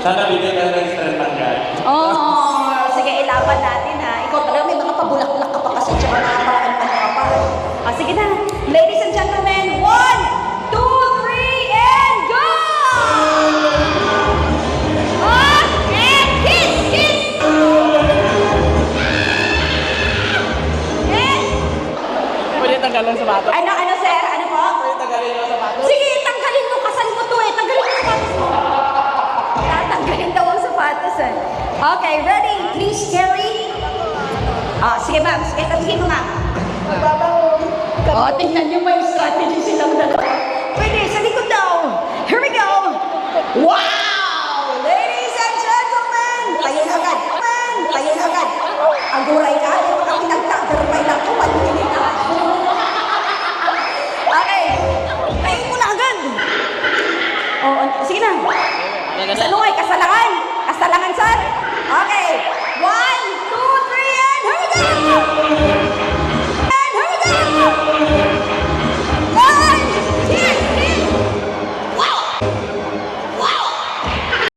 Sana bigyan ka ng strength ng guy. Oh, sige, ilaban natin ha. Ikaw talaga may mga pabulaklak ka pa kasi tsaka nakapaan ka pa. Sige na. Ladies and gentlemen, 1, 2, 3, and go! And kiss, kiss! And... Pwede tanggalan sa bato. Ano, sir? Ano po? Pwede tanggalin yung sapatos. Sige, tanggalin mo. Kasal mo to eh. Tanggalin mo yung sapatos mo. Tatanggalin daw ang sapatos eh. Okay, ready? Please carry. Sige ma'am. Sige, sabihin mo ma'am. Tingnan niyo may strategy silang dalawa. Pwede, sa likod daw. Here we go. Wow! Ladies and gentlemen! Tayo agad. Tayo agad. Aguray ka. Yung mga pinagtagarpay lang ko. Palunin na. Okay. Tayo mo na agad. Sige na. Ano ay kasalangan? Kasalangan, sir? Okay.